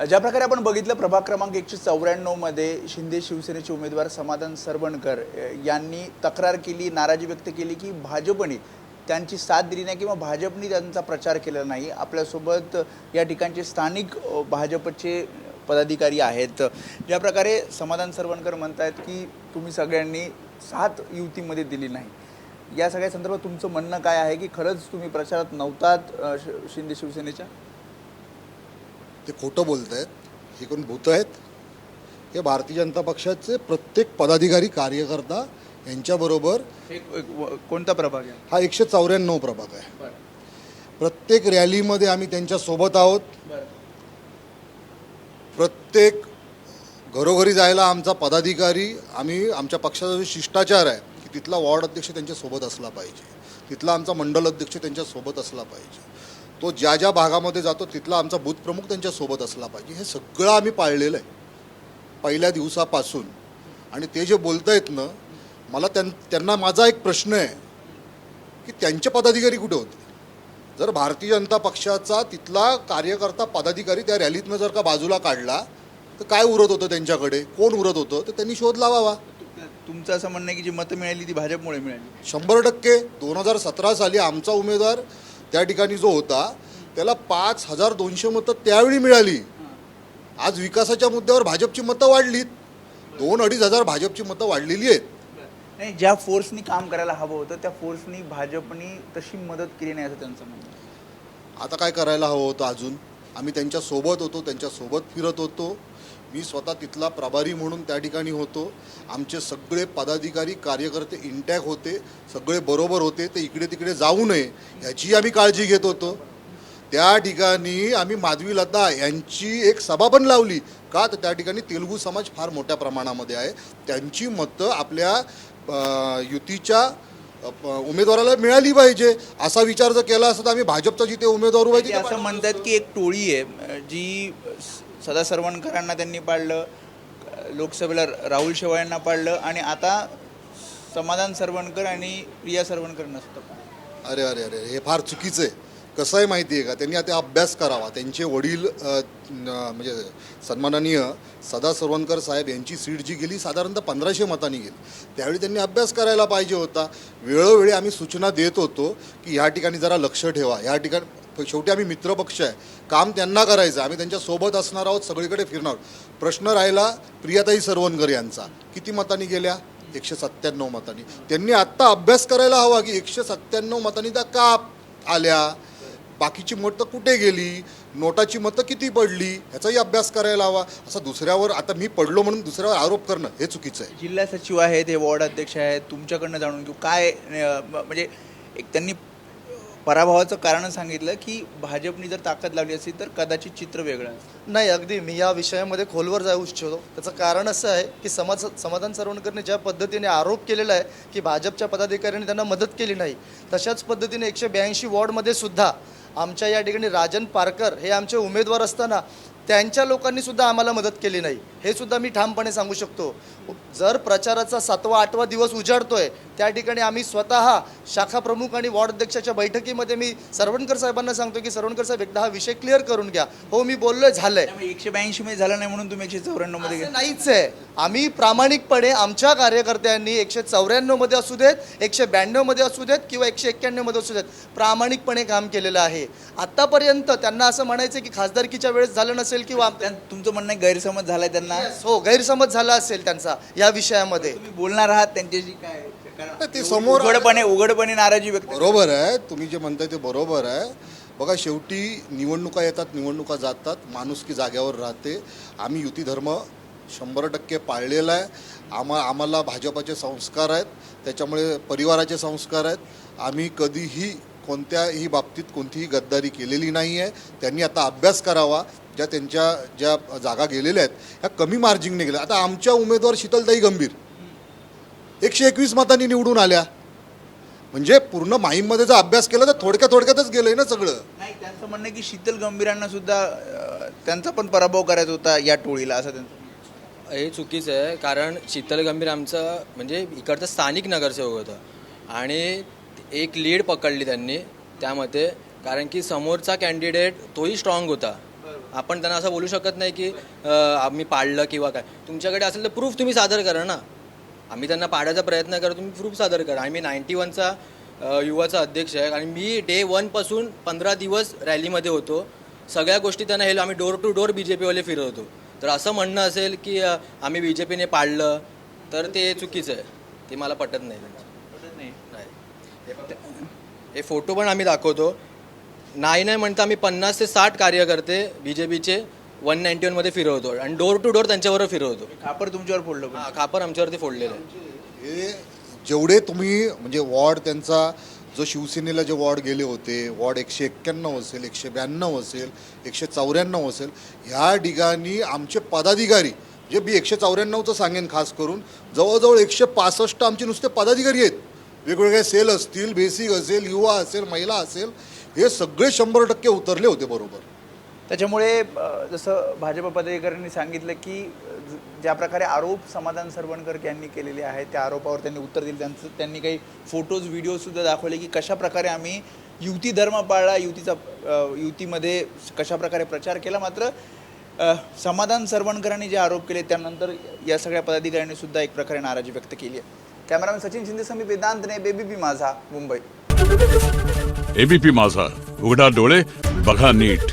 ज्या प्रकारे आपण बघितलं प्रभाग क्रमांक 194 मध्ये शिंदे शिवसेनेचे उमेदवार समाधान सरवणकर यांनी तक्रार केली, नाराजी व्यक्त केली की भाजपने त्यांची साथ दिली नाही किंवा भाजपने त्यांचा प्रचार केलेला नाही। आपल्यासोबत या ठिकाणचे स्थानिक भाजपचे पदाधिकारी आहेत। ज्या प्रकारे समाधान सरवणकर म्हणतात की तुम्ही सगळ्यांनी साथ युतीमध्ये दिली नाही, या सगळ्या संदर्भात तुमचं म्हणणं काय आहे की खरंच तुम्ही प्रचारात नव्हतात शिंदे शिवसेनेच्या? ते खोटं बोलत आहेत, हे कोण भूत आहेत? हे भारतीय जनता पक्षाचे प्रत्येक पदाधिकारी कार्यकर्ता यांच्याबरोबर कोणता प्रभाग आहे हा? 194 प्रभाग आहे। प्रत्येक रॅलीमध्ये आम्ही त्यांच्या सोबत आहोत। प्रत्येक घरोघरी जायला आमचा पदाधिकारी, आम्ही आमच्या पक्षाचा जो शिष्टाचार आहे की तिथला वॉर्ड अध्यक्ष त्यांच्या सोबत असला पाहिजे, तिथला आमचा मंडल अध्यक्ष त्यांच्या सोबत असला पाहिजे, तो ज्या ज्या भागामध्ये जातो तिथला आमचा बूथ प्रमुख त्यांच्या सोबत असला पाहिजे। हे सगळं आम्ही पाळलेलं आहे पहिल्या दिवसापासून। आणि ते जे बोलतायत ना, मला त्यांना माझा एक प्रश्न आहे की त्यांचे पदाधिकारी कुठे होते? जर भारतीय जनता पक्षाचा तिथला कार्यकर्ता पदाधिकारी त्या रॅलीतनं जर का बाजूला काढला तर काय उरत होतं त्यांच्याकडे? कोण उरत होतं? तर त्यांनी शोध लावावा। तुमचं असं म्हणणं आहे की जी मतं मिळाली ती भाजपमुळे मिळाली? 100%। 2017 साली आमचा उमेदवार त्या ठिकाणी जो होता त्याला 5200 मतं त्यावेळी मिळाली। आज विकासाच्या मुद्द्यावर भाजपची मतं वाढलीत, 2-2.5 हजार भाजपची मतं वाढलेली आहेत। नाही, ज्या फोर्सनी काम करायला हवं होतं त्या फोर्सनी भाजपनी तशी मदत केली नाही असं त्यांचं म्हणणं आहे। आता काय करायला हवं होतं? अजून आम्ही त्यांच्या सोबत होतो, त्यांच्या सोबत फिरत होतो। मी स्वतः तिथला प्रभारी म्हणून त्या ठिकाणी होतो। आमचे सगळे पदाधिकारी कार्यकर्ते इंटॅक्ट होते, सगळे बरोबर होते, ते इकडे तिकडे जाऊ नये याची आम्ही काळजी घेत होतो। त्या ठिकाणी आम्ही माधवी लता यांची एक सभा पण लावली का? तर त्या ठिकाणी तेलुगू समाज फार मोठ्या प्रमाणामध्ये आहे, त्यांची मतं आपल्या युतीच्या उमेदवाराला मिळाली पाहिजे असा विचार जर केला असता तर आम्ही भाजपचा जिथे उमेदवार उभा आहे असं म्हणतात की एक टोळी आहे जी सदा सरवणकरांना त्यांनी पाडलं, लोकसभेला राहुल शेवाळ्यांना पाडलं आणि आता समाधान सरवणकर आणि प्रिया सरवणकर नसतं। अरे अरे अरे, हे फार चुकीचं आहे। कसं आहे माहिती आहे का? त्यांनी आता अभ्यास करावा। त्यांचे वडील म्हणजे सन्माननीय सदा सरवणकर साहेब यांची सीट जी गेली साधारणतः 1500 मतांनी गेली, त्यावेळी त्यांनी अभ्यास करायला पाहिजे होता। वेळोवेळी आम्ही सूचना देत होतो की ह्या ठिकाणी जरा लक्ष ठेवा, ह्या ठिकाणी शेवटी आम्ही मित्रपक्ष आहे, काम त्यांना करायचं, आम्ही त्यांच्या सोबत असणार आहोत, सगळीकडे फिरणार आहोत। प्रश्न राहिला प्रियाताई सरवणकर यांचा, किती मतांनी गेल्या? 197 मतांनी। त्यांनी आत्ता अभ्यास करायला हवा की 197 मतांनी त्या का आल्या, बाकीची मतं कुठे गेली, नोटाची मतं किती पडली, ह्याचाही अभ्यास करायला हवा। असं दुसऱ्यावर आता मी पडलो म्हणून दुसऱ्यावर आरोप करणं हे चुकीचं आहे। जिल्हा सचिव आहेत, हे वॉर्ड अध्यक्ष आहेत, तुमच्याकडनं जाणून घेऊ काय म्हणजे एक त्यांनी पराभवाचं कारण सांगितलं की भाजपने जर ताकद लावली असती तर कदाचित चित्र वेगळं असतं। नाही, अगदी मी या विषयामध्ये खोलवर जाऊ इच्छितो। त्याचं कारण असं आहे की समाधान सरवणकरने ज्या पद्धतीने आरोप केलेला आहे की भाजपच्या पदाधिकाऱ्यांनी त्यांना मदत केली नाही, तशाच पद्धतीने 182 वॉर्डमध्ये सुद्धा आमच्या या ठिकाणी राजन पारकर हे आमचे उमेदवार असताना त्यांच्या लोकांनी सुद्धा आम्हाला मदत केली नाही, हे सुद्धा मी ठामपणे सांगू शकतो। जर प्रचाराचा 7वा-8वा दिवस उजाडतोय त्या ठिकाणी आम्ही स्वतः शाखा प्रमुख आणि वॉर्ड अध्यक्षाच्या बैठकीमध्ये मी सरवणकर साहेबांना सांगतो की सरवणकर साहेब एकदा हा विषय क्लिअर करून घ्या। हो, मी बोललोय, झालंय। 182 मध्ये झालं नाही म्हणून तुम्ही 194 मध्ये गेले? नाहीच आहे। आम्ही प्रामाणिकपणे आमच्या कार्यकर्त्यांनी 194 मध्ये असू देत, 192 मध्ये असू देत किंवा 191 मध्ये असू देत, प्रामाणिकपणे काम केलेलं आहे। आतापर्यंत त्यांना असं म्हणायचं की खासदारकीच्या वेळेस झालं नसेल किंवा तुमचं म्हणणं गैरसमज झालाय त्यांना? हो, गैरसमज झाला असेल त्यांचा या विषयामध्ये। तुम्ही बोलणार आहात त्यांच्याशी काय? ते समोर उघडपणे नाराजी व्यक्त. बरोबर आहे, तुम्ही जे म्हणताय ते बरोबर आहे। बघा, शेवटी निवडणुका येतात, निवडणुका जातात, माणुसकी जाग्यावर राहते। आम्ही युती धर्म 100% पाळलेला आहे। आम्हाला भाजपाचे संस्कार आहेत, त्याच्यामुळे परिवाराचे संस्कार आहेत। आम्ही कधीही कोणत्याही बाबतीत कोणतीही गद्दारी केलेली नाही आहे। त्यांनी आता अभ्यास करावा। त्यांच्या ज्या जागा गेलेल्या आहेत ह्या कमी मार्जिनने गेल्या। आता आमच्या उमेदवार शीतलताई गंभीर 121 मतांनी निवडून आल्या, म्हणजे पूर्ण माहीममध्ये जर अभ्यास केला तर थोडक्यातच गेलंय ना सगळं। नाही, त्यांचं म्हणणं की शीतल गंभीरांना सुद्धा त्यांचा पण पराभव करायचा होता या टोळीला, असं त्यांचं। हे चुकीचं आहे, कारण शीतल गंभीर आमचं म्हणजे इकडचं स्थानिक नगरसेवक होतं आणि एक लीड पकडली त्यांनी त्यामध्ये, कारण की समोरचा कॅन्डिडेट तोही स्ट्रॉंग होता आपण त्यांना असं बोलू शकत नाही की आम्ही पाडलं किंवा काय. तुमच्याकडे असेल तर प्रूफ तुम्ही सादर करा ना. आम्ही त्यांना पाडायचा प्रयत्न करा, तुम्ही प्रूफ सादर करा. आणि मी 91चा युवाचा अध्यक्ष आहे आणि मी डे 1पासून 15 दिवस रॅलीमध्ये होतो. सगळ्या गोष्टी त्यांना हे आम्ही डोर टू डोर BJPवाले फिरवतो. तर असं म्हणणं असेल की आम्ही BJPने पाडलं तर ते चुकीचं आहे. ते मला पटत नाही त्यांचं. नाही, हे फोटो पण आम्ही दाखवतो. नाही म्हणता आम्ही 50 ते 60 कार्यकर्ते BJPचे 191मध्ये फिरवतो आणि डोर टू डोर त्यांच्याबरोबर फिरवतो. खापर तुमच्यावर फोडलं पण. खापर आमच्यावरती फोडलेलं आहे. हे जेवढे तुम्ही म्हणजे वॉर्ड त्यांचा जो शिवसेनेला जे वॉर्ड गेले होते, वॉर्ड 191 असेल, 192 असेल, 194 असेल, ह्या ठिकाणी आमचे पदाधिकारी जे मी 194चं सांगेन खास करून, जवळजवळ 165 आमचे नुसते पदाधिकारी आहेत. वेगवेगळे सेल असतील, बेसिक असेल, युवा असेल, महिला असेल, हे सगळे 100% उतरले होते बरोबर. त्याच्यामुळे जसं भाजप पदाधिकाऱ्यांनी सांगितलं की ज्या प्रकारे आरोप समाधान सरवणकर यांनी केलेले आहेत त्या आरोपावर त्यांनी उत्तर दिलं. त्यांनी काही फोटोज व्हिडिओसुद्धा दाखवले की कशा प्रकारे आम्ही युती धर्म पाळला, युतीमध्ये कशा प्रकारे प्रचार केला. मात्र समाधान सरवणकरांनी जे आरोप केले त्यानंतर या सगळ्या पदाधिकाऱ्यांनी सुद्धा एक प्रकारे नाराजी व्यक्त केली आहे. कॅमेरामॅन सचिन शिंदे समीप वेदांतने, ABP माझा, मुंबई. ABP माझा, उघडा डोळे बघा नीट.